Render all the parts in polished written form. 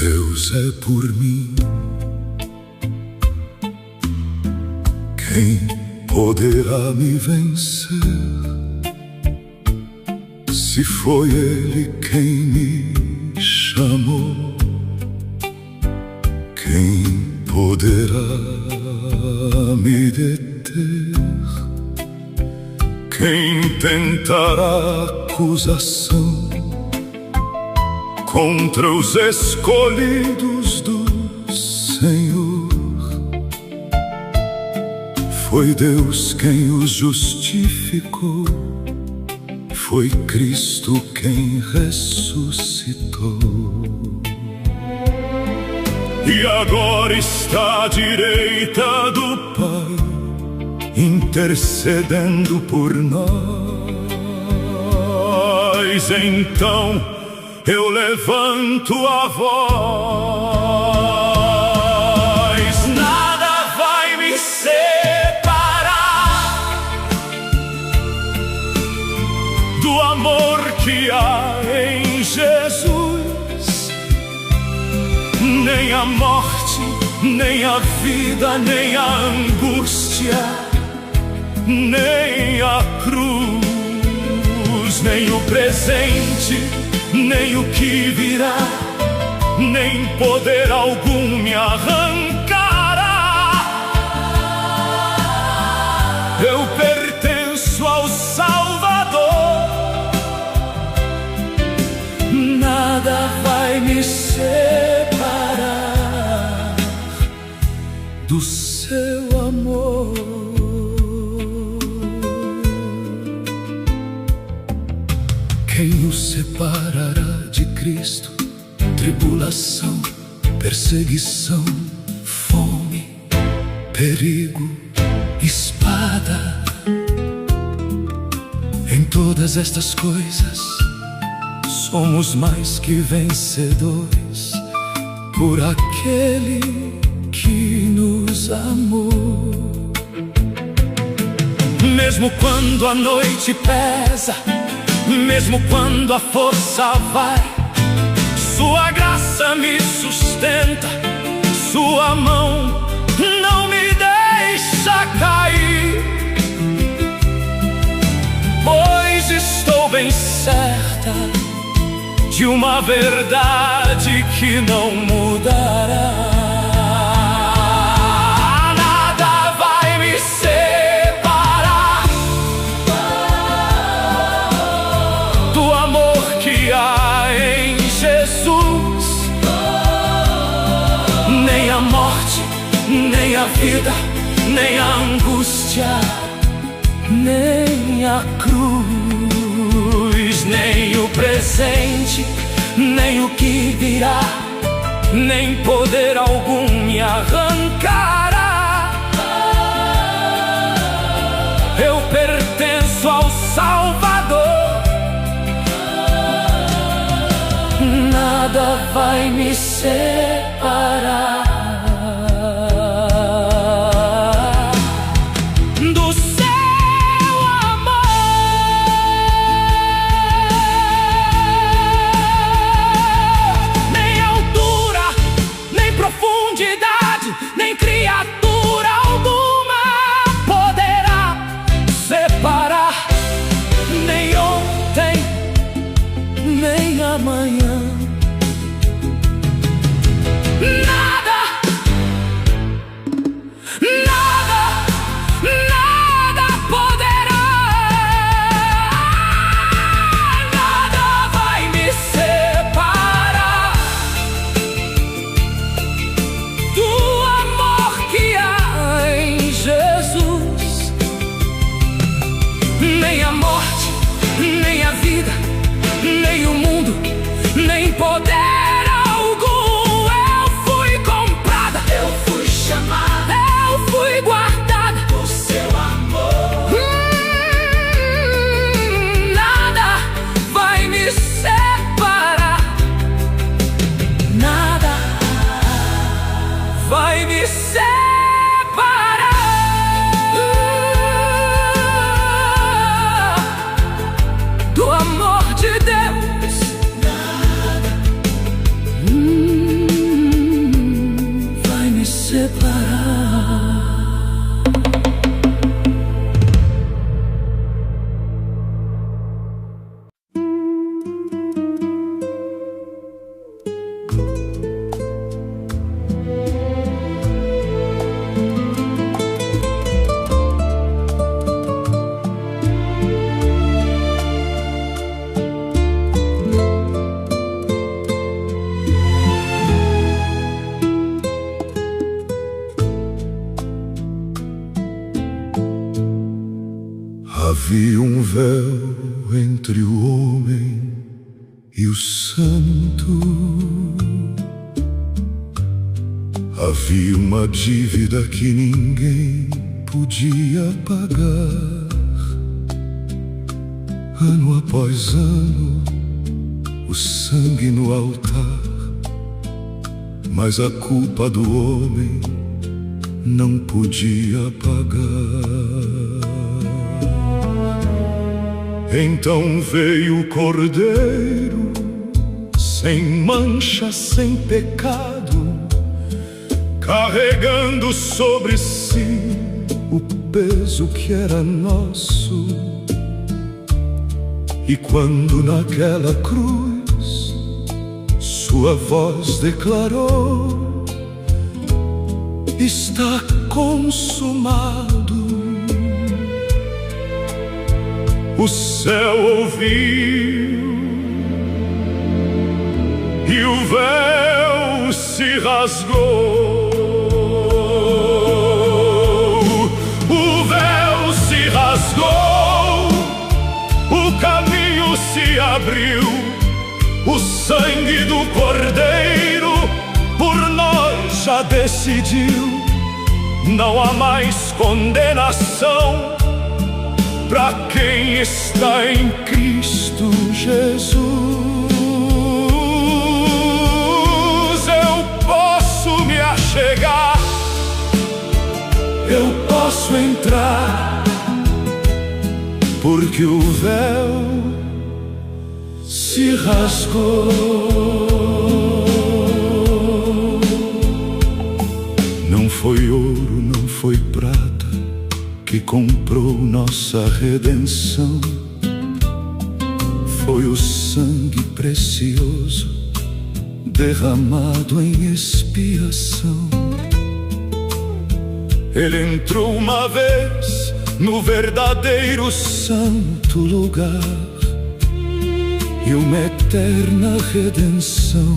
Deus é por mim, quem poderá me vencer? Se foi Ele quem me chamou, quem poderá me deter? Quem tentará acusação contra os escolhidos do Senhor? Foi Deus quem os justificou, foi Cristo quem ressuscitou. E agora está à direita do Pai, intercedendo por nós. Então eu levanto a voz: nada vai me separar do amor que há em Jesus. Nem a morte, nem a vida, nem a angústia, nem a cruz, nem o presente, nem o que virá, nem poder algum me arrancará. Eu pertenço ao Salvador, nada vai me separar do seu amor. Quem nos separará de Cristo? Tribulação, perseguição, fome, perigo, espada. Em todas estas coisas somos mais que vencedores por aquele que nos amou. Mesmo quando a noite pesa, mesmo quando a força vai, sua graça me sustenta, sua mão não me deixa cair. Pois estou bem certa de uma verdade que não mudará. Nem a morte, nem a vida, nem a angústia, nem a cruz, nem o presente, nem o que virá, nem poder algum me arrancará. Eu pertenço ao Salvador, nada vai me separar do seu amor. Nem altura, nem profundidade, nem criatura alguma poderá separar, nem ontem, nem amanhã. Nem a morte, nem a vida, nem o mundo, nem poder algum. Eu fui comprada, eu fui chamada, eu fui guardada por seu amor. Nada vai me separar, nada vai me separar do amor de Deus. Havia um véu entre o homem e o santo. Havia uma dívida que ninguém podia pagar. Ano após ano, o sangue no altar, mas a culpa do homem não podia pagar. Então veio o Cordeiro, sem mancha, sem pecado, carregando sobre si o peso que era nosso. E quando naquela cruz sua voz declarou: está consumado, o céu ouviu e o véu se rasgou. O véu se rasgou, o caminho se abriu, o sangue do Cordeiro por nós já decidiu. Não há mais condenação para quem está em Cristo Jesus. Eu posso me achegar, eu posso entrar, porque o véu se rasgou. Não foi ouro, não foi prata que comprou nossa redenção. Foi o sangue precioso derramado em expiação. Ele entrou uma vez no verdadeiro santo lugar e uma eterna redenção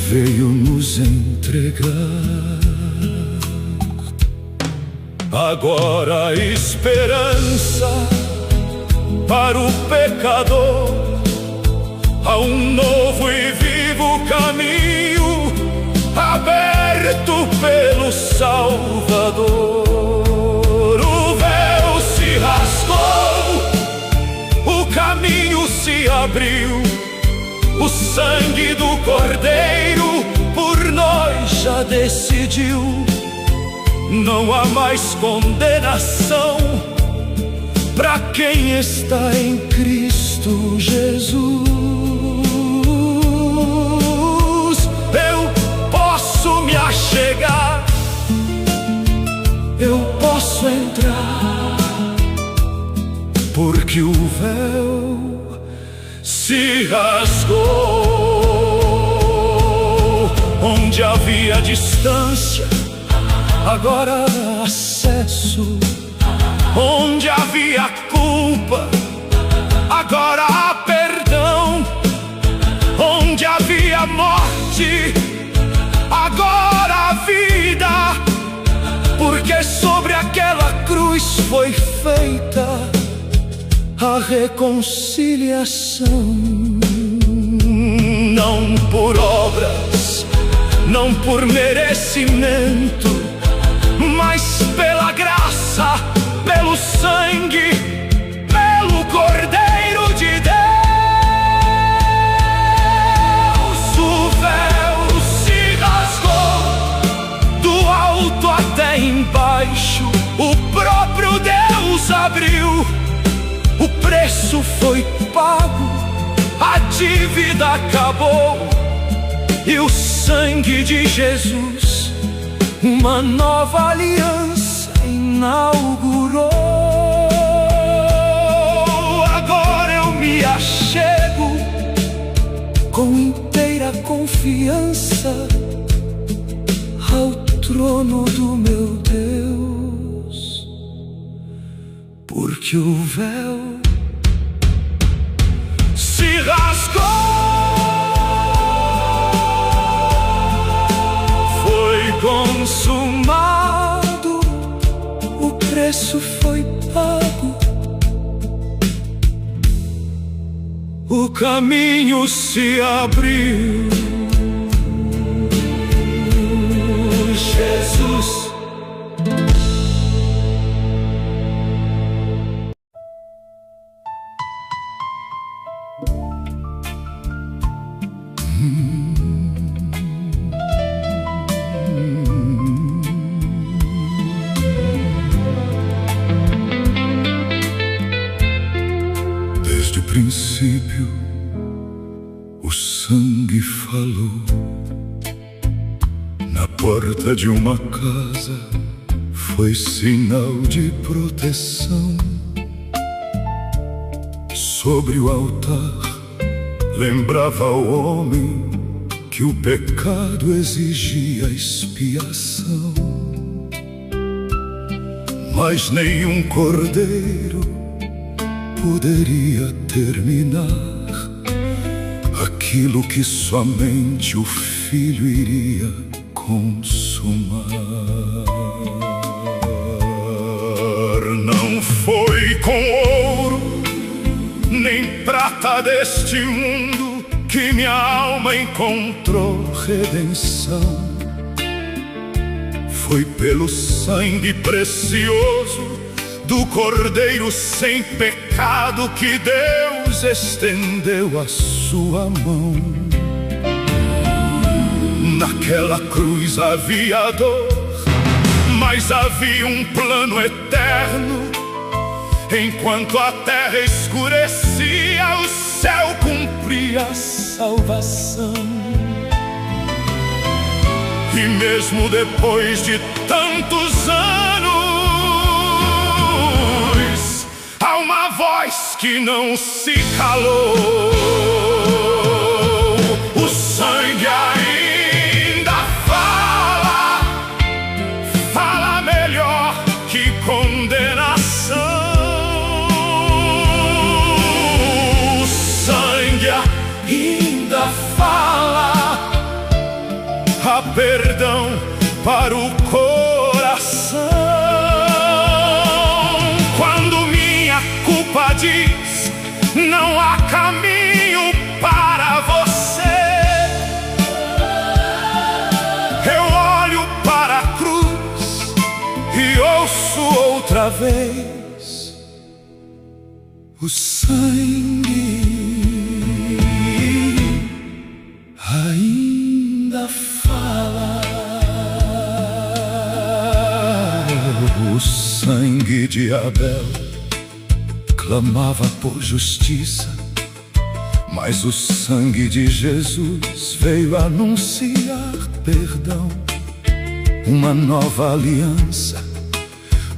veio nos entregar. Agora a esperança para o pecador, há um novo e vivo caminho aberto pelo Salvador. O véu se rasgou, o caminho se abriu, o sangue do Cordeiro por nós já decidiu. Não há mais condenação para quem está em Cristo Jesus. Eu posso me achegar, eu posso entrar, porque o véu se rasgou. Onde havia distância, agora há acesso. Onde havia culpa, agora há perdão. Onde havia morte, agora há vida, porque sobre aquela cruz foi feita a reconciliação. Não por obras, não por merecimento, mas pela graça, pelo sangue, pelo Cordeiro de Deus. O véu se rasgou, do alto até embaixo, o próprio Deus abriu. O preço foi pago, a dívida acabou, e o sangue de Jesus uma nova aliança inaugurou. Agora eu me achego com inteira confiança ao trono do meu Deus, porque o véu se rasgou. Foi consumado, o preço foi pago, caminho se abriu. Jesus, desde o princípio o sangue falou. Na porta de uma casa foi sinal de proteção. Sobre o altar lembrava ao homem que o pecado exigia expiação. Mas nenhum cordeiro poderia terminar aquilo que somente o Filho iria consumar. Não foi com ouro nem prata deste mundo que minha alma encontrou redenção. Foi pelo sangue precioso do Cordeiro sem pecado que Deus estendeu a sua mão. Naquela cruz havia dor, mas havia um plano eterno. Enquanto a terra escurecia, o céu cumpria a salvação. E mesmo depois de tantos anos, há uma voz que não se calou. O sangue ainda fala, fala melhor que condenação. O sangue ainda fala, há perdão para o coração. Quando minha culpa diz não há caminho para você, eu olho para a cruz e ouço outra vez o sangue ainda fala. O sangue de Abel clamava por justiça, mas o sangue de Jesus veio anunciar perdão, uma nova aliança,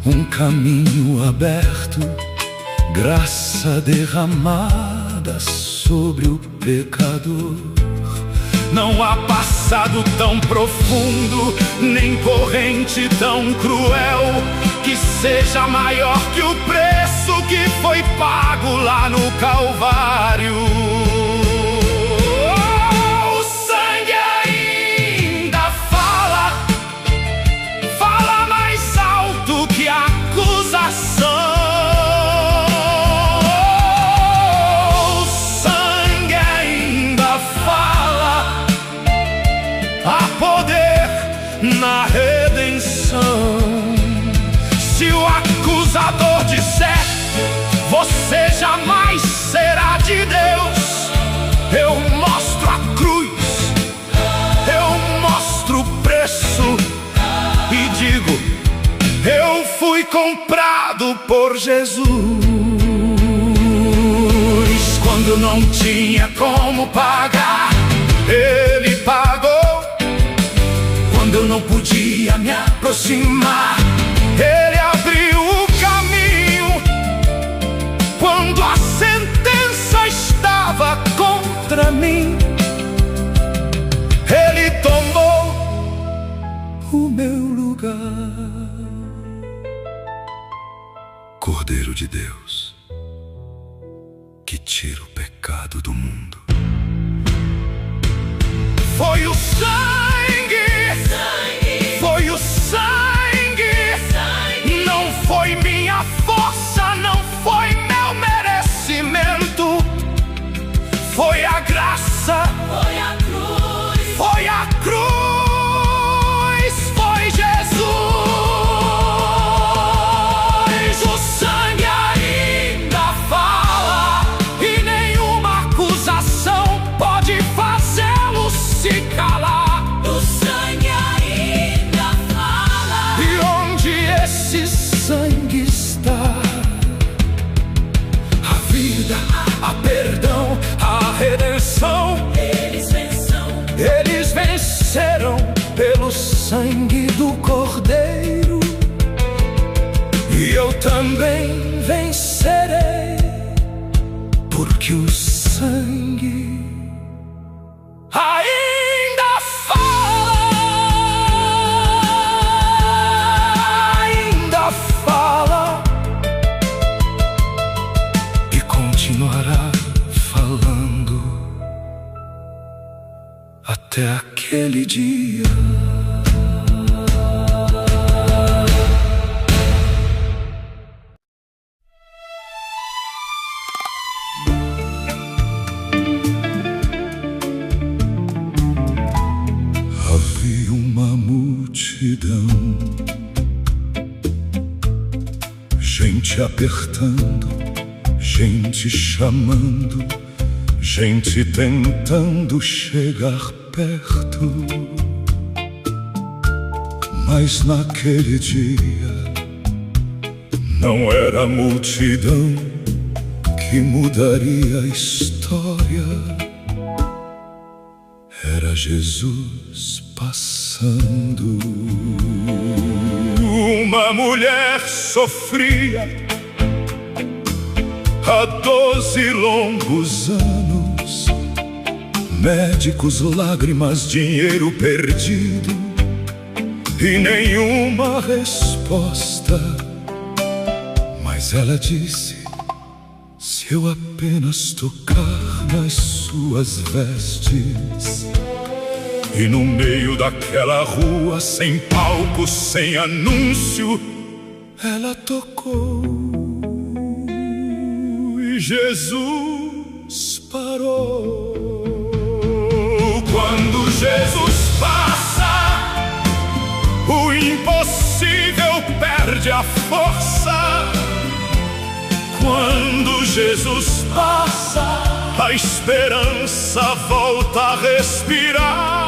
um caminho aberto, graça derramada sobre o pecador. Não há passado tão profundo, nem corrente tão cruel, que seja maior que o preço que foi pago lá no Calvário. O sangue ainda fala, fala mais alto que a acusação. O sangue ainda fala, há poder na redenção. Se o acusador disser você jamais será de Deus, eu mostro a cruz, eu mostro o preço e digo: eu fui comprado por Jesus. Quando não tinha como pagar, Ele pagou. Quando eu não podia me aproximar, Ele abriu o caminho. Quando a sentença estava contra mim, Ele tomou o meu lugar. Cordeiro de Deus, que tira o pecado do mundo. Foi o sangue, foi o sangue, não foi minha força, não foi meu merecimento. vida, há perdão, há redenção. Eles venceram pelo sangue do Cordeiro, e eu também vencerei, porque o sangue ainda fala e continuará falando até aquele dia. Havia uma multidão, gente apertando, gente chamando, gente tentando chegar perto. Mas naquele dia não era a multidão que mudaria a história, era Jesus passando. Uma mulher sofria há 12 longos anos, médicos, lágrimas, dinheiro perdido e nenhuma resposta. Mas ela disse: se eu apenas tocar nas suas vestes. E no meio daquela rua, sem palco, sem anúncio, ela tocou e Jesus parou. Quando Jesus passa, o impossível perde a força. Quando Jesus passa, a esperança volta a respirar.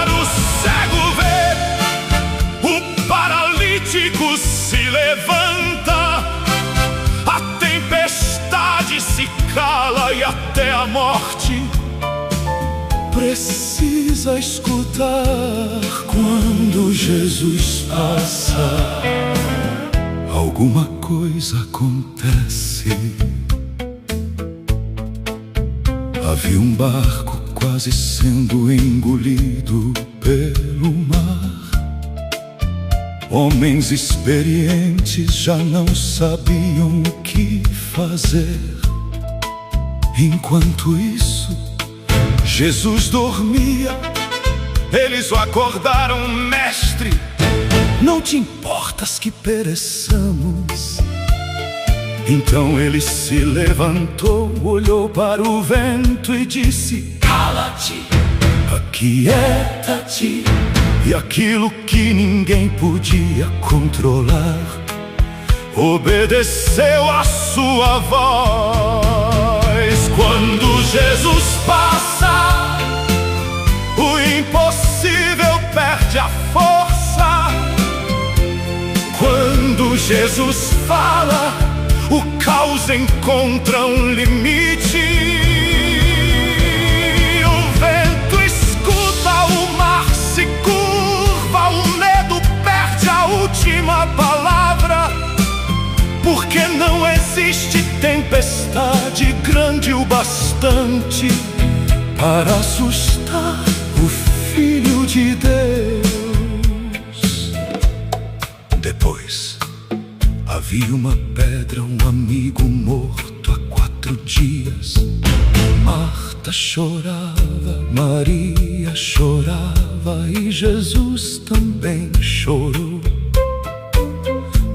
O cego vê, o paralítico se levanta, a tempestade se cala e até a morte precisa escutar. Quando Jesus passa, alguma coisa acontece. Havia um barco quase sendo engolido pelo mar. Homens experientes já não sabiam o que fazer. Enquanto isso, Jesus dormia. Eles o acordaram: mestre, não te importas que pereçamos? Então ele se levantou, olhou para o vento e disse: cala-te, aquieta-te. E aquilo que ninguém podia controlar obedeceu a sua voz. Quando Jesus passa, o impossível perde a força. Quando Jesus fala, o caos encontra um limite. O vento escuta, o mar se curva, o medo perde a última palavra. Porque não existe tempestade grande o bastante para assustar o Filho de Deus. Depois havia uma pedra, um amigo morto há 4 dias. Marta chorava, Maria chorava e Jesus também chorou.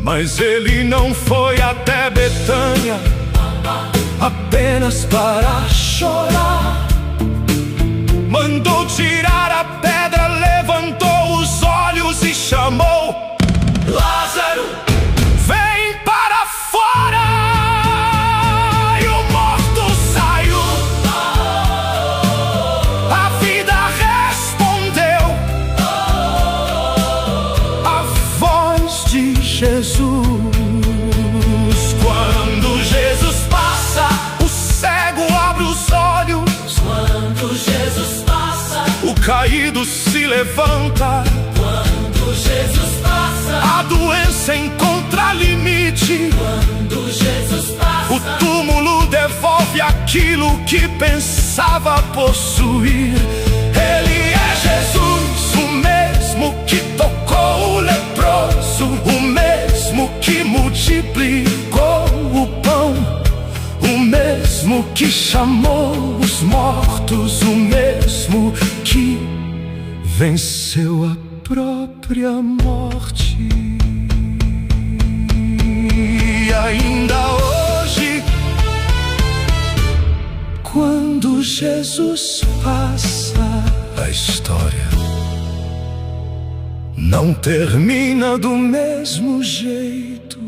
Mas ele não foi até Betânia apenas para chorar. Mandou tirar a pedra, levantou os olhos e chamou: Lázaro, vem para fora! E o morto saiu. A vida respondeu. A voz de Jesus. caído se levanta. Quando Jesus passa, A doença encontra limite. quando Jesus passa, O túmulo devolve aquilo que pensava possuir. Ele é Jesus, o mesmo que tocou o leproso, o mesmo que multiplicou o pão, o mesmo que chamou os mortos, o mesmo que venceu a própria morte. E ainda hoje, quando Jesus passa, a história não termina do mesmo jeito.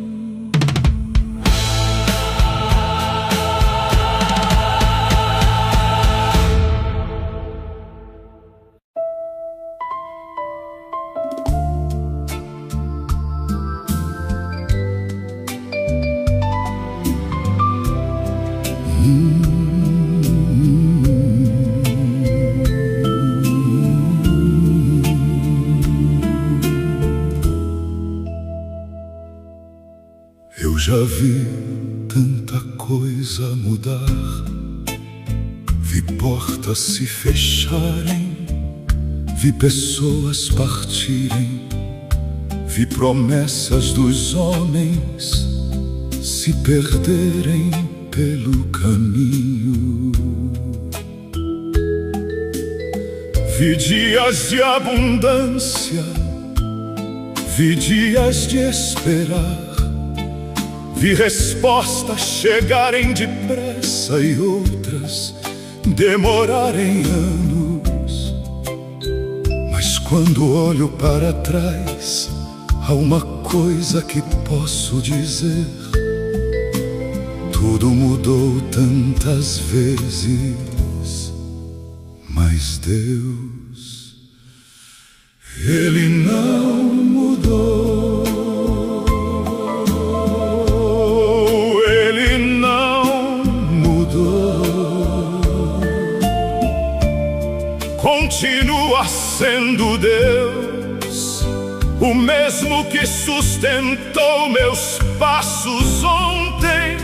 Eu já vi tanta coisa mudar, vi portas se fecharem, vi pessoas partirem, vi promessas dos homens se perderem pelo caminho. Vi dias de abundância, vi dias de esperar, vi respostas chegarem depressa e outras demorarem anos. Mas quando olho para trás, há uma coisa que posso dizer: tudo mudou tantas vezes, mas Deus, Ele não mudou. Ele não mudou. Continua sendo Deus, o mesmo que sustentou meus passos ontem,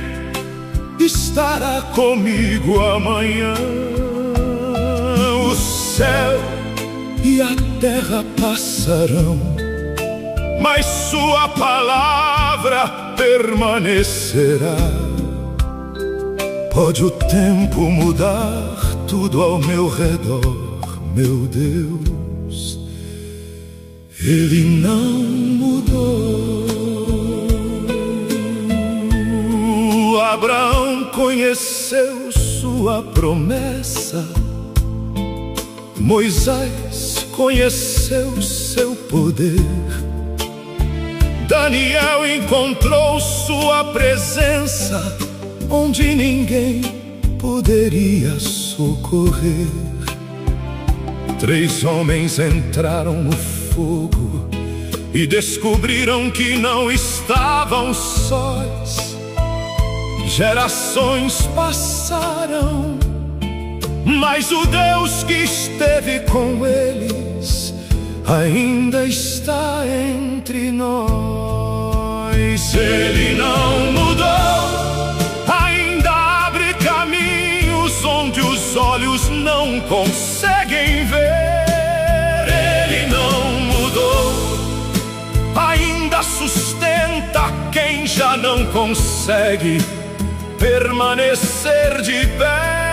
estará comigo amanhã. O céu e a terra passarão, mas sua palavra permanecerá. Pode o tempo mudar tudo ao meu redor, meu Deus, Ele não mudou. Abraão conheceu sua promessa, Moisés conheceu seu poder, Daniel encontrou sua presença onde ninguém poderia socorrer. 3 homens entraram no fogo e descobriram que não estavam sós. Gerações passaram, mas o Deus que esteve com eles ainda está entre nós. Ele não mudou, ainda abre caminhos onde os olhos não conseguem ver. Ele não mudou, ainda sustenta quem já não consegue permanecer de pé.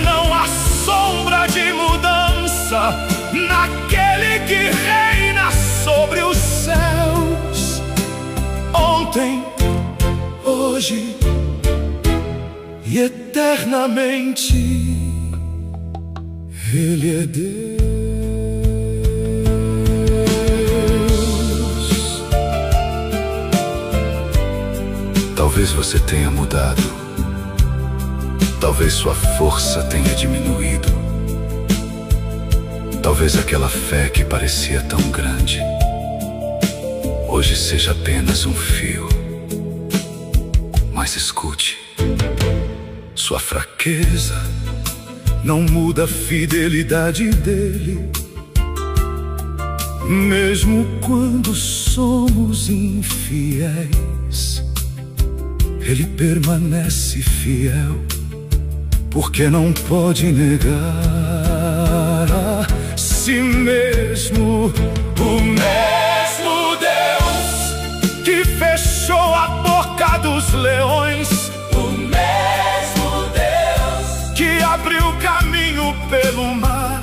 Não há sombra de mudança naquele que reina sobre os céus. Ontem, hoje e eternamente, Ele é Deus. Talvez você tenha mudado, talvez sua força tenha diminuído, talvez aquela fé que parecia tão grande hoje seja apenas um fio. Mas escute, sua fraqueza não muda a fidelidade dele. Mesmo quando somos infiéis, ele permanece fiel, porque não pode negar a si mesmo. O mesmo Deus que fechou a boca dos leões, O mesmo Deus que abriu caminho pelo mar,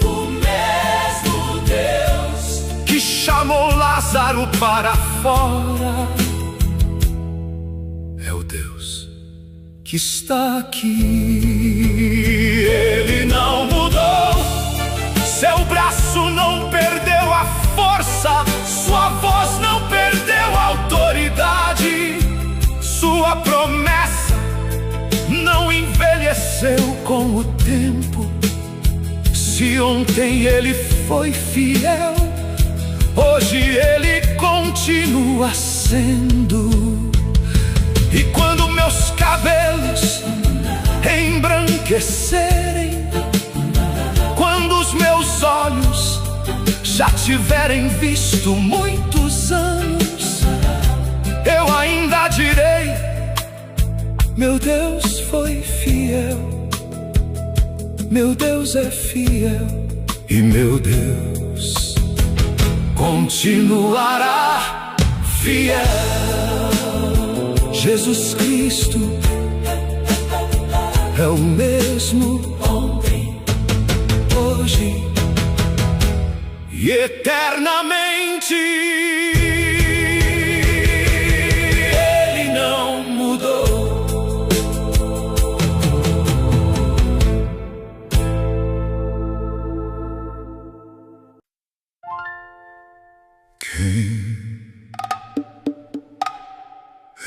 O mesmo Deus que chamou Lázaro para fora, é o Deus que está aqui. Ele não mudou, seu braço não perdeu a força, sua voz não perdeu a autoridade, sua promessa não envelheceu com o tempo. Se ontem ele foi fiel, hoje ele continua sendo. E quando meus cabelos embranquecerem, quando os meus olhos já tiverem visto muitos anos, eu ainda direi: meu Deus foi fiel, meu Deus é fiel, e meu Deus continuará fiel. Jesus Cristo é o mesmo ontem, hoje e eternamente. Ele não mudou. Quem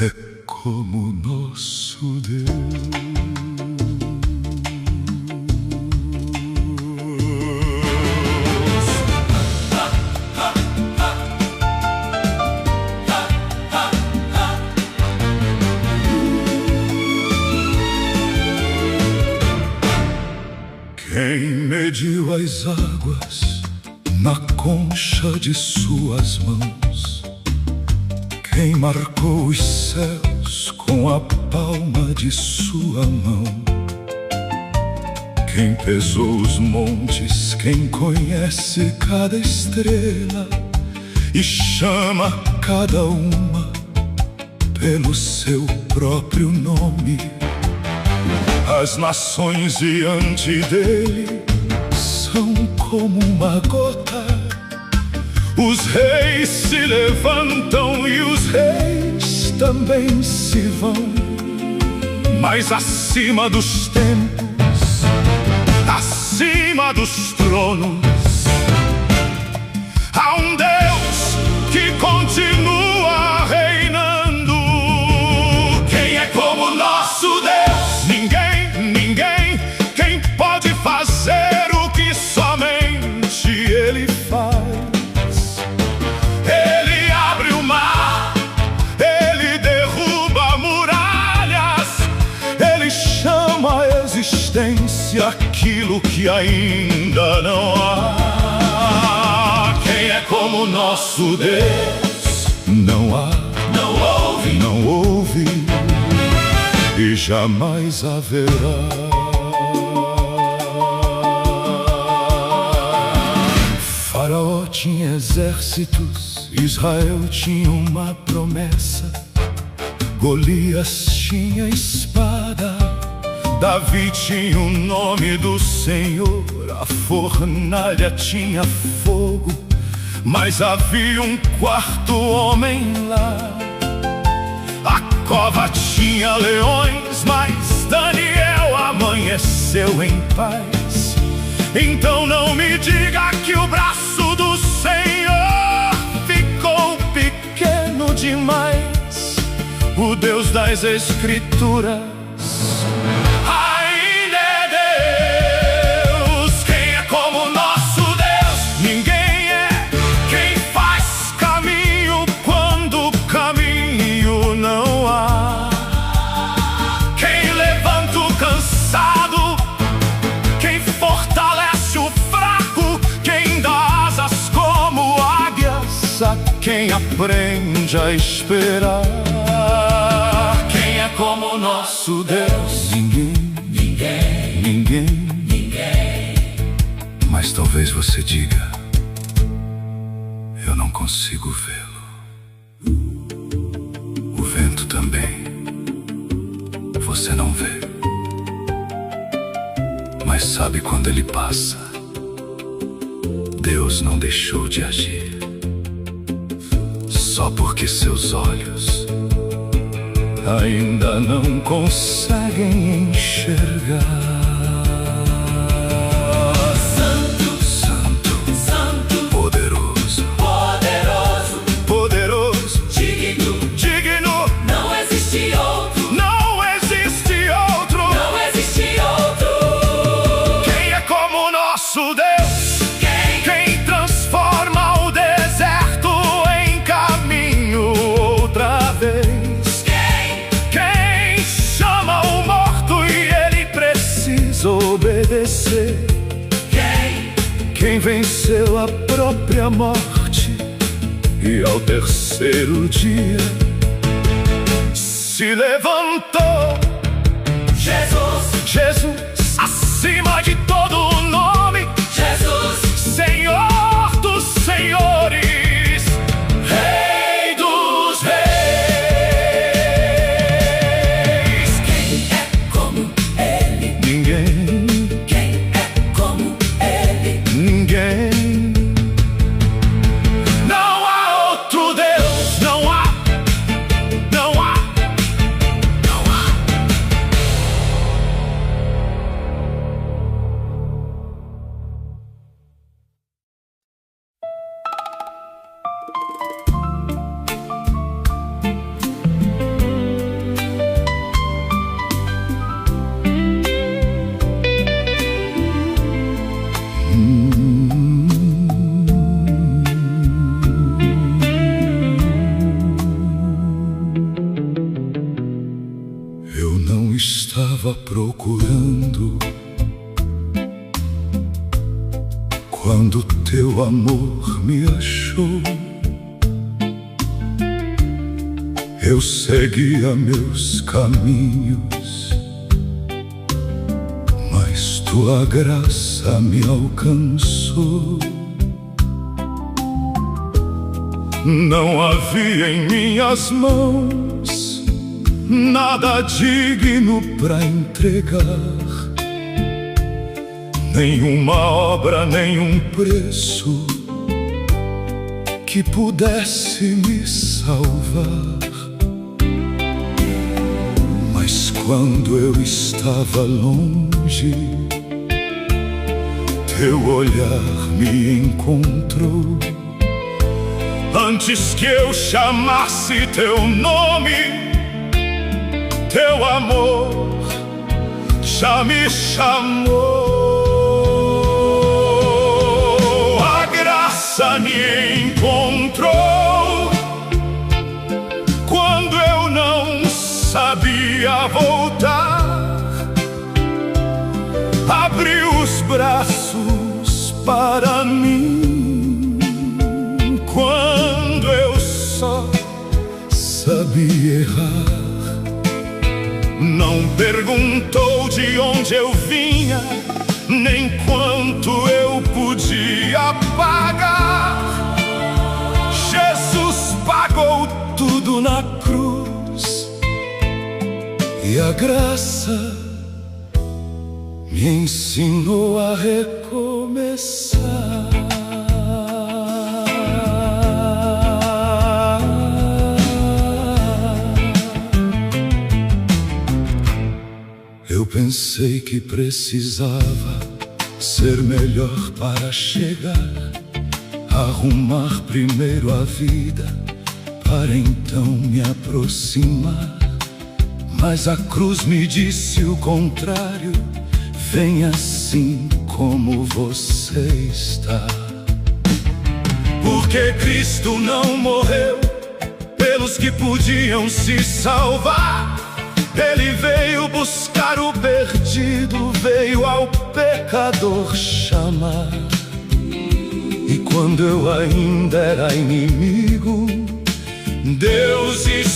é como nosso Deus? Quem mediu as águas na concha de suas mãos, quem marcou os céus com a palma de sua mão, quem pesou os montes, quem conhece cada estrela e chama cada uma pelo seu próprio nome. As nações diante dele são como uma gota, os reis se levantam e os reis também se vão. Mas acima dos tempos, acima dos tronos, há um Deus que continua reinando. Quem é como nosso Deus? Ninguém. Quem pode fazer o que somente Ele faz? Ele abre o mar, Ele derruba muralhas, Ele chama à existência aquilo que ainda não há. Quem é como nosso Deus? Não há, não houve e jamais haverá. Faraó tinha exércitos, Israel tinha uma promessa, Golias tinha espada, Davi tinha o nome do Senhor, a fornalha tinha fogo, mas havia um quarto homem lá. A cova tinha leões, mas Daniel amanheceu em paz. Então não me diga que o braço do Senhor ficou pequeno demais. O Deus das Escrituras ainda é Deus. Quem é como nosso Deus? Ninguém é. Quem faz caminho quando caminho não há. Quem levanta o cansado aprende a esperar. Quem é como o nosso Deus? Ninguém. Mas talvez você diga: eu não consigo vê-lo. O vento também você não vê, mas sabe quando ele passa, Deus não deixou de agir. Só porque seus olhos ainda não conseguem enxergar. Quem transforma o deserto em caminho outra vez? Quem chama o morto e ele precisa obedecer? Quem venceu a própria morte e ao terceiro dia se levantou? Jesus, acima de todo nome, Senhor dos senhores, Rei dos reis. Quem é como ele? Ninguém. Quem é como ele? Ninguém. Não há outro Deus, não há. Eu não estava procurando quando teu amor me achou. Eu seguia meus caminhos, mas tua graça me alcançou. Não havia em minhas mãos nada digno pra entregar, nenhuma obra, nenhum preço que pudesse me salvar. Mas quando eu estava longe, teu olhar me encontrou. Antes que eu chamasse teu nome, teu amor já me chamou. A graça me encontrou quando eu não sabia voltar. Abriu os braços para mim quando eu só sabia errar. Não perguntou de onde eu vinha, nem quanto eu podia pagar. Jesus pagou tudo na cruz e a graça me ensinou a recomeçar. Eu pensei que precisava ser melhor para chegar, arrumar primeiro a vida, para então me aproximar. Mas a cruz me disse o contrário: vem assim como você está. Porque Cristo não morreu pelos que podiam se salvar. Ele veio buscar o perdido, veio ao pecador chamar. E quando eu ainda era inimigo,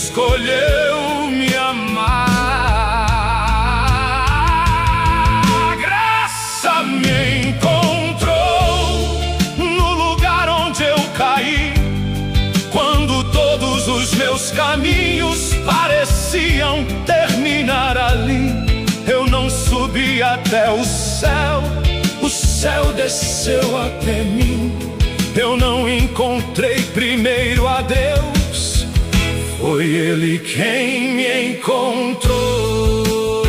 escolheu me amar. A graça me encontrou no lugar onde eu caí, quando todos os meus caminhos pareciam terminar ali. Eu não subi até o céu desceu até mim. Eu não encontrei primeiro a Deus, foi Ele quem me encontrou.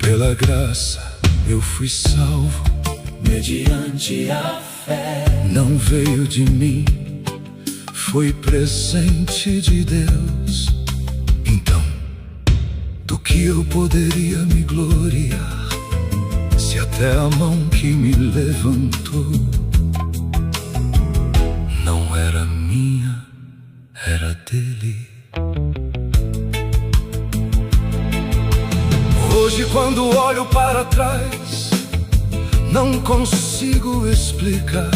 Pela graça eu fui salvo, mediante a fé. Não veio de mim, foi presente de Deus. Então, do que eu poderia me gloriar, se até a mão que me levantou não era minha, era dele. Hoje, quando olho para trás, não consigo explicar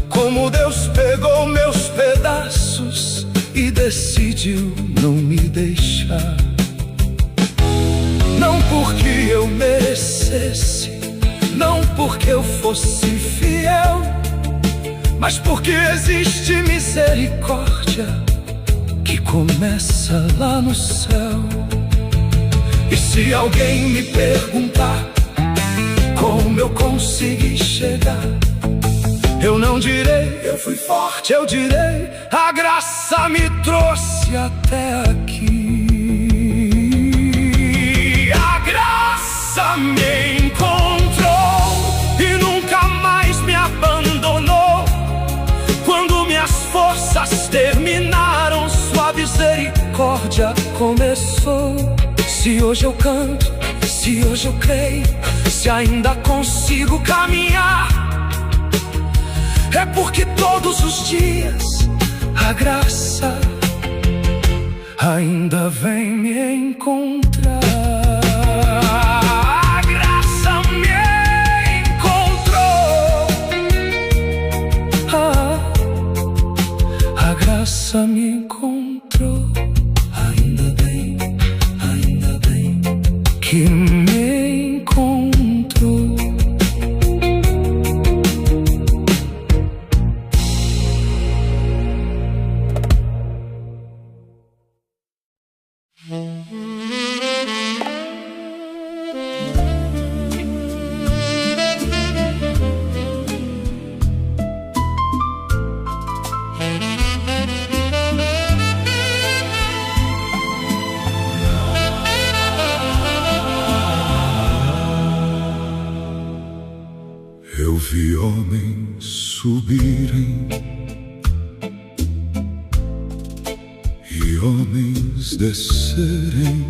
como Deus pegou meus pedaços e decidiu não me deixar. Não porque eu merecesse, não porque eu fosse fiel, mas porque existe misericórdia que começa lá no céu. E se alguém me perguntar como eu consegui chegar, eu não direi eu fui forte, eu direi a graça me trouxe até aqui. A graça me encontrou e nunca mais me abandonou. Quando minhas forças terminaram, sua misericórdia começou. Se hoje eu canto, se hoje eu creio, se ainda consigo caminhar, é porque todos os dias a graça ainda vem me encontrar. A graça me encontrou. A graça me encontrou. Ainda bem que me encontrou. Eu vi homens subirem e homens descerem,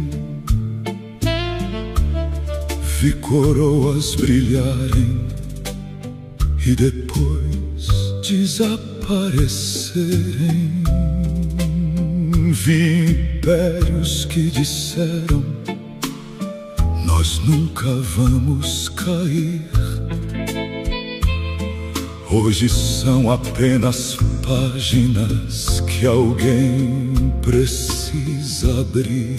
vi coroas brilharem e depois desaparecerem. Vi impérios que disseram: nós nunca vamos cair. Hoje são apenas páginas que alguém precisa abrir.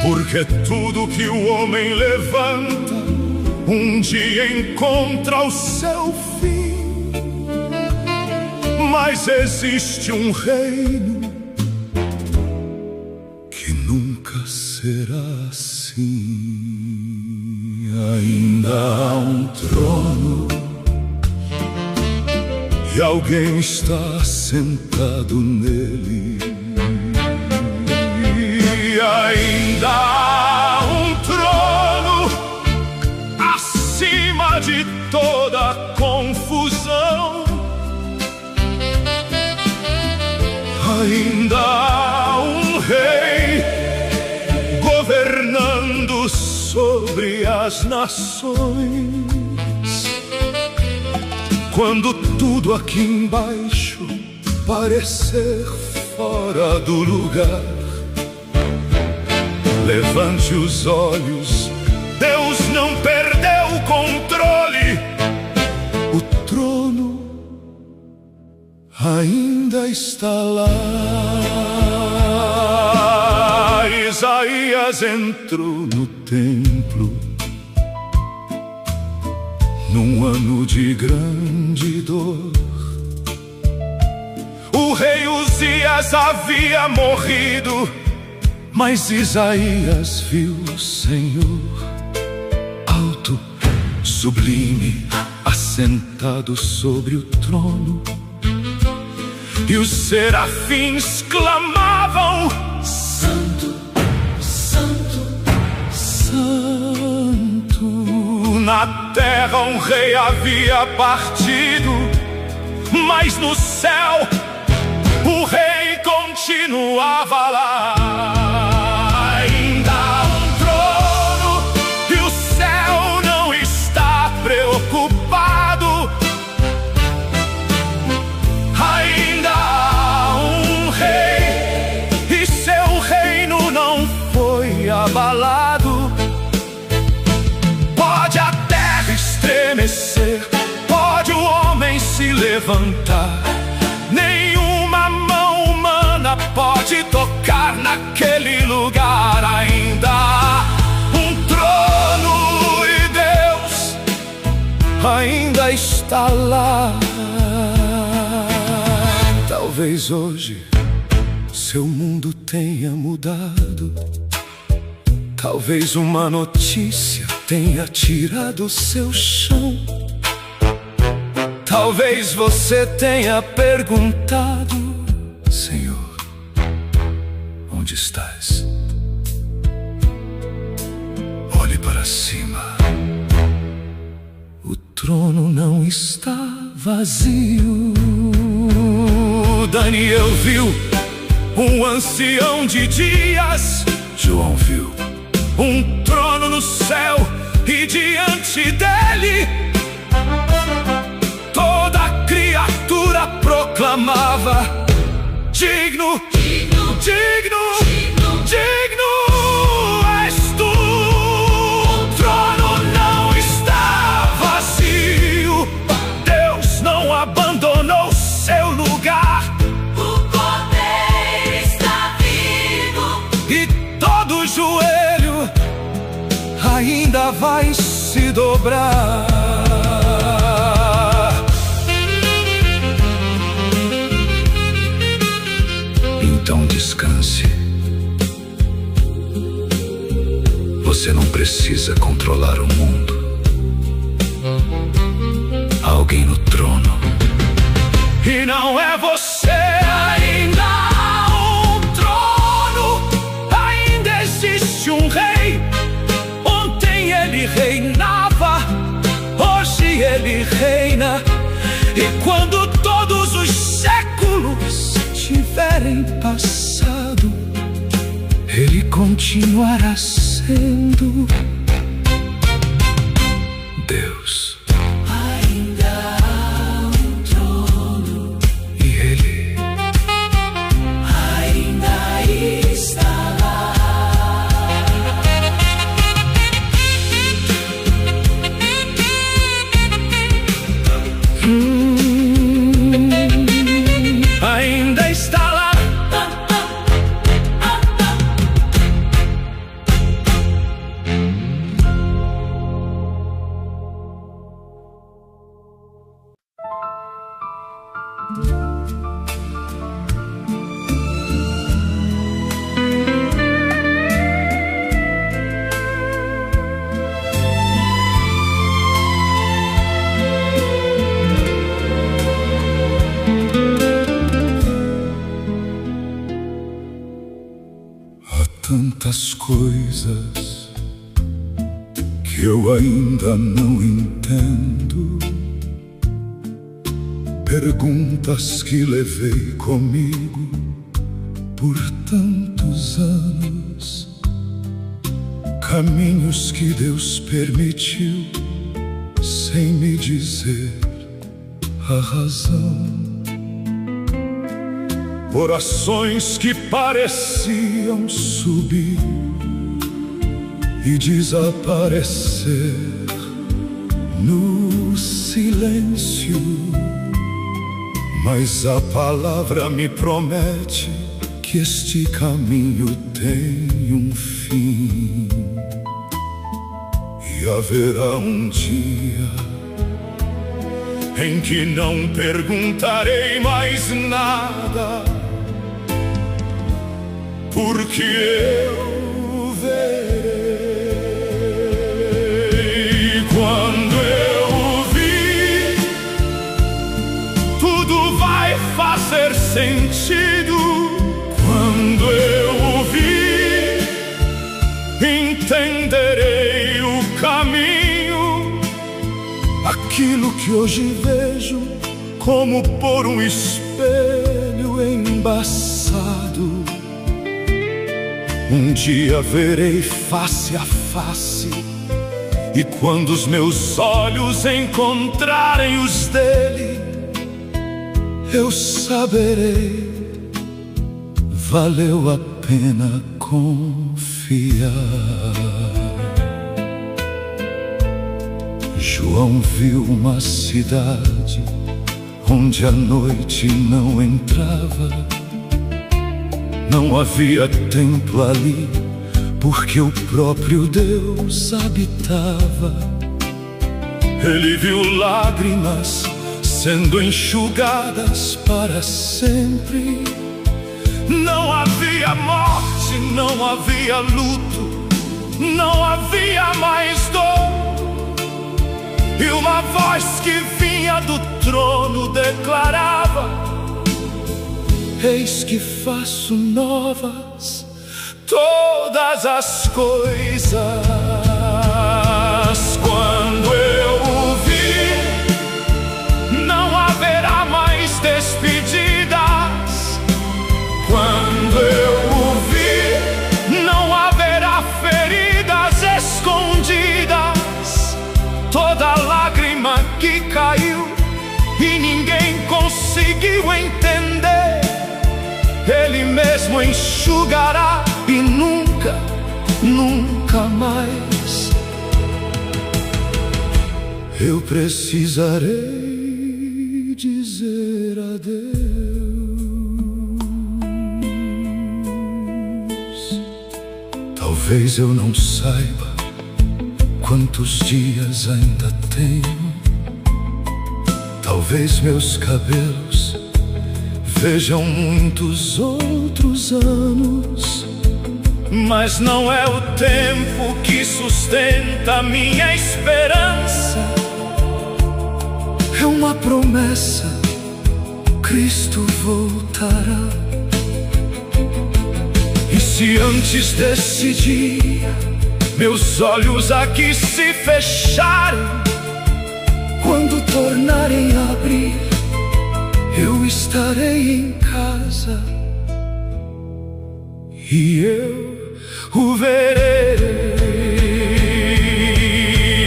Porque tudo que o homem levanta um dia encontra o seu fim. Mas existe um reino que nunca será assim. Ainda há um trono e alguém está sentado nele. E ainda há um trono acima de toda confusão. Ainda há um rei governando sobre as nações. Quando tudo aqui embaixo parecer fora do lugar, levante os olhos, Deus não perdeu o controle. O trono ainda está lá. Isaías entrou no templo num ano de grande dor. O rei Uzias havia morrido, mas Isaías viu o Senhor alto, sublime, assentado sobre o trono. E os serafins clamavam: Santo, Santo, Santo. Na terra um rei havia partido, mas no céu o rei continuava lá. Ainda há um trono e o céu não está preocupado. Ainda há um rei e seu reino não foi abalado. Pode a terra estremecer, pode o homem se levantar, nenhuma mão humana pode tocar naquele lugar. Ainda há um trono e Deus ainda está lá. Talvez hoje seu mundo tenha mudado. Talvez uma notícia tenha tirado seu chão. Talvez você tenha perguntado: Senhor, onde estás? Olhe para cima. O trono não está vazio. Daniel viu um ancião de dias. João viu um trono no céu e diante dele toda criatura proclamava: digno, digno, digno, digno, digno és tu. O trono não está vazio. Deus não abandonou seu lugar. O Cordeiro está vivo E todo joelho ainda vai se dobrar. Então descanse. Você não precisa controlar o mundo. Há alguém no trono. E não é você. Ainda há um trono. Ainda existe um rei. Ontem ele reinava, hoje ele reina. E quando todos os séculos tiverem passado, ele continuará sendo Deus. Ainda há um trono E ele ainda está lá. ainda está lá. Tantas coisas que eu ainda não entendo, perguntas que levei comigo por tantos anos, caminhos que Deus permitiu sem me dizer a razão. Orações que pareciam subir e desaparecer no silêncio. Mas a palavra me promete que este caminho tem um fim, e haverá um dia em que não perguntarei mais nada, porque eu verei. Quando eu vi, tudo vai fazer sentido. Quando eu vi, entenderei o caminho. Aquilo que hoje vejo como por um espelho embaçado, um dia verei face a face, e quando os meus olhos encontrarem os dele, eu saberei, valeu a pena confiar. João viu uma cidade onde a noite não entrava. Não havia templo ali, porque o próprio Deus habitava. Ele viu lágrimas sendo enxugadas para sempre. Não havia morte, não havia luto, não havia mais dor. E uma voz que vinha do trono declarava: eis que faço novas todas as coisas. Quando eu o vi, não haverá mais despedidas. Quando eu o vi, não haverá feridas escondidas. Toda lágrima que caiu e ninguém conseguiu entender, Ele mesmo enxugará, e nunca, nunca mais eu precisarei dizer adeus. Talvez eu não saiba quantos dias ainda tenho. Talvez meus cabelos vejam muitos outros anos, mas não é o tempo que sustenta a minha esperança. É uma promessa, Cristo voltará. E se antes desse dia meus olhos aqui se fecharem, quando tornarem a abrir, eu estarei em casa e eu o verei.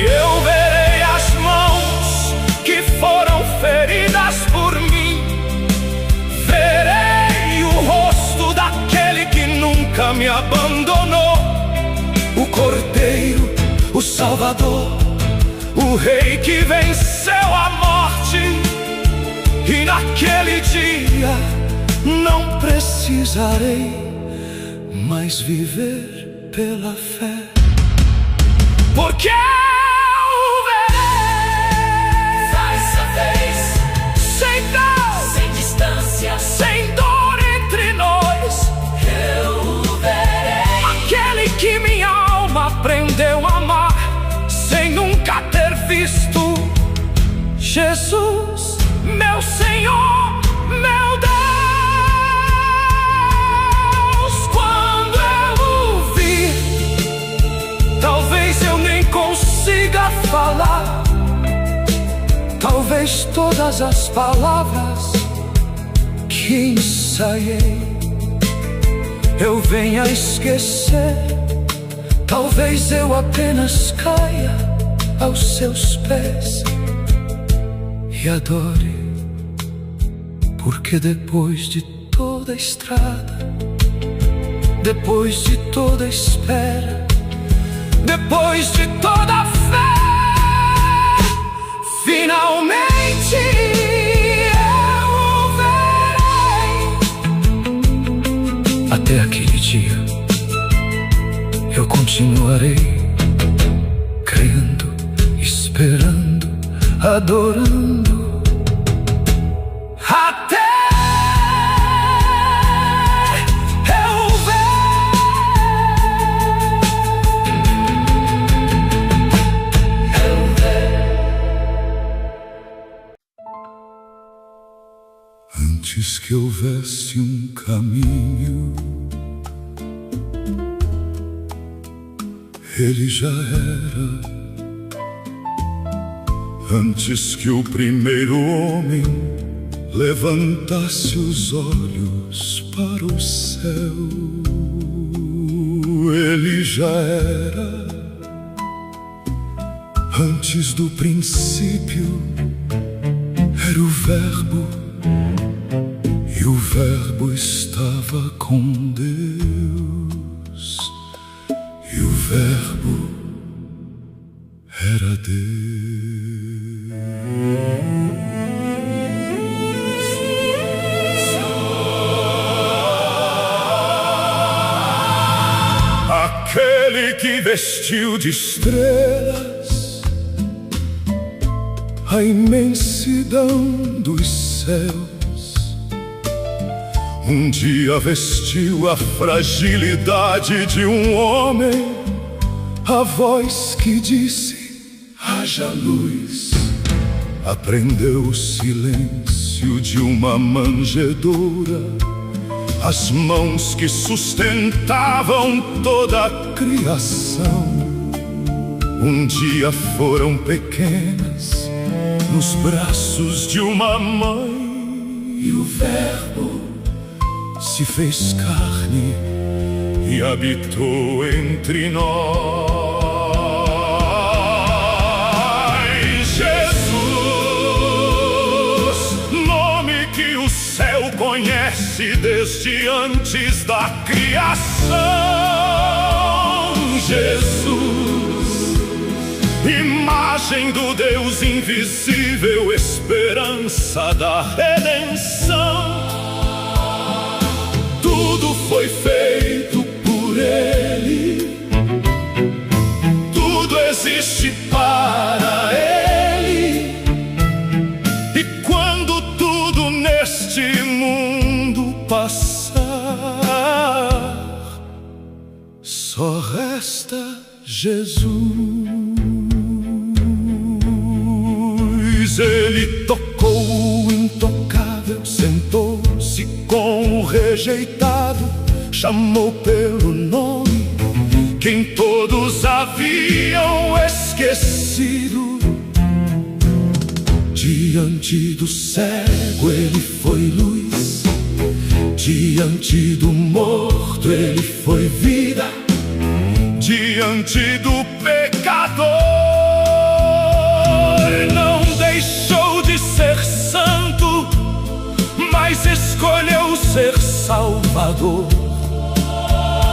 Eu verei as mãos que foram feridas por mim. Verei o rosto daquele que nunca me abandonou. O Cordeiro, o Salvador, o Rei que venceu a morte. E naquele dia não precisarei mais viver pela fé, porque eu verei face a face, sem dor, sem distância, sem dor entre nós. Eu verei aquele que minha alma aprendeu a amar, sem nunca ter visto. Jesus, meu Senhor, meu Deus. Quando eu o vi, talvez eu nem consiga falar. Talvez todas as palavras que ensaiei eu venha esquecer. Talvez eu apenas caia aos seus pés e adore, porque depois de toda a estrada, depois de toda a espera, depois de toda a fé, finalmente eu o verei. Até aquele dia eu continuarei crendo, esperando, adorando, até eu ver. Antes que houvesse um caminho, ele já era. Antes que o primeiro homem levantasse os olhos para o céu, ele já era. Antes do princípio era o Verbo, e o Verbo estava com Deus, e o Verbo era Deus. Aquele que vestiu de estrelas a imensidão dos céus, um dia vestiu a fragilidade de um homem, a voz que disse: haja luz. Aprendeu o silêncio de uma manjedoura, as mãos que sustentavam toda a criação. Um dia foram pequenas nos braços de uma mãe, e o Verbo se fez carne e habitou entre nós. Conhece desde antes da criação. Jesus, imagem do Deus invisível, esperança da redenção. Tudo foi feito por Ele, tudo existe para Ele. E quando tudo neste mundo passar, só resta Jesus. Ele tocou o intocável, sentou-se com o rejeitado, chamou pelo nome quem todos haviam esquecido. Diante do cego ele foi luz, diante do morto ele foi vida, diante do pecador não deixou de ser santo, mas escolheu ser Salvador.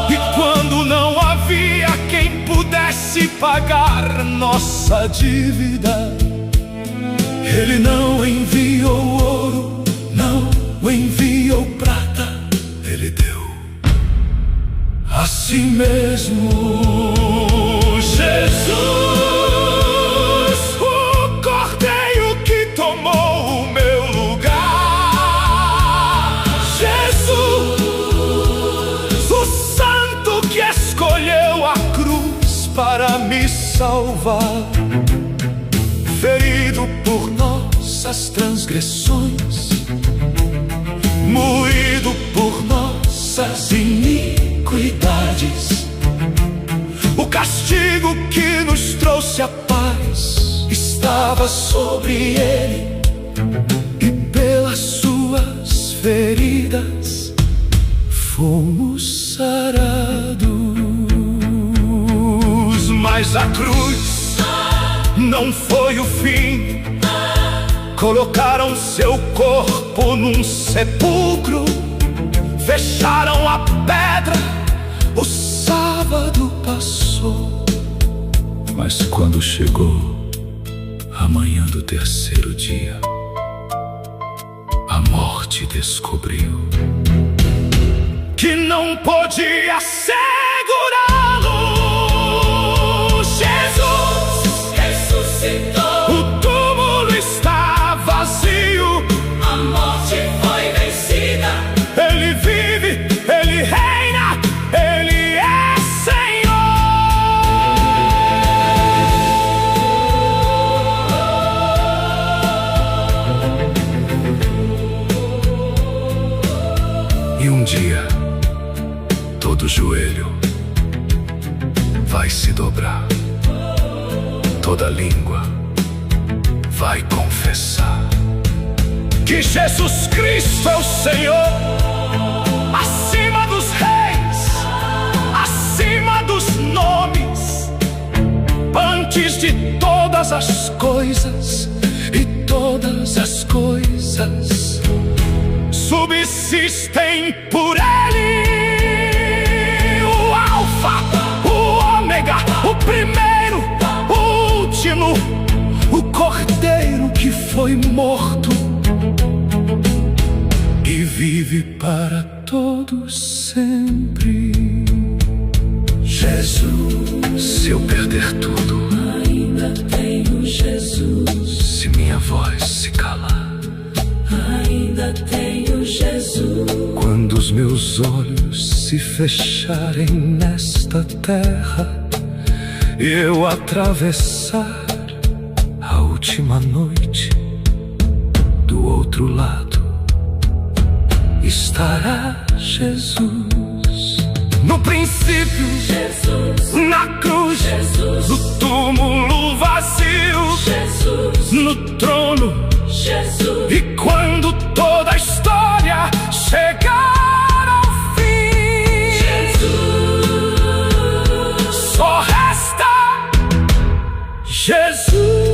E quando não havia quem pudesse pagar nossa dívida, Ele não enviou ouro, não enviou prata, Ele deu a si mesmo. Jesus, o Cordeiro que tomou o meu lugar. Jesus, o Santo que escolheu a cruz para me salvar. Ferido por nossas transgressões, moído por nossas iniquidades, o castigo que nos trouxe a paz estava sobre Ele, e pelas suas feridas fomos sarados. Mas a cruz não foi o fim. Colocaram seu corpo num sepulcro, fecharam a pedra. O sábado passou Mas quando chegou a manhã do terceiro dia, a morte descobriu que não podia segurá-lo. Jesus ressuscitou. O túmulo está vazio. A morte foi vencida. Ele vive, Ele reina, Ele é Senhor. E um dia todo joelho vai se dobrar, toda língua vai confessar que Jesus Cristo é o Senhor, acima dos reis, acima dos nomes, antes de todas as coisas, e todas as coisas subsistem por Ele. O Alfa, o Ômega, o primeiro, o último, o Cordeiro que foi morto e vive para todos sempre. Jesus, se eu perder tudo, Ainda tenho Jesus. se minha voz se calar, Ainda tenho Jesus. quando os meus olhos se fecharem nesta terra e eu atravessar a última noite, do outro lado estará Jesus. No princípio, Jesus. na cruz, Jesus. no túmulo vazio, Jesus. no trono. Jesus. E quando toda a história chegar ao fim, Jesus. só resta Jesus.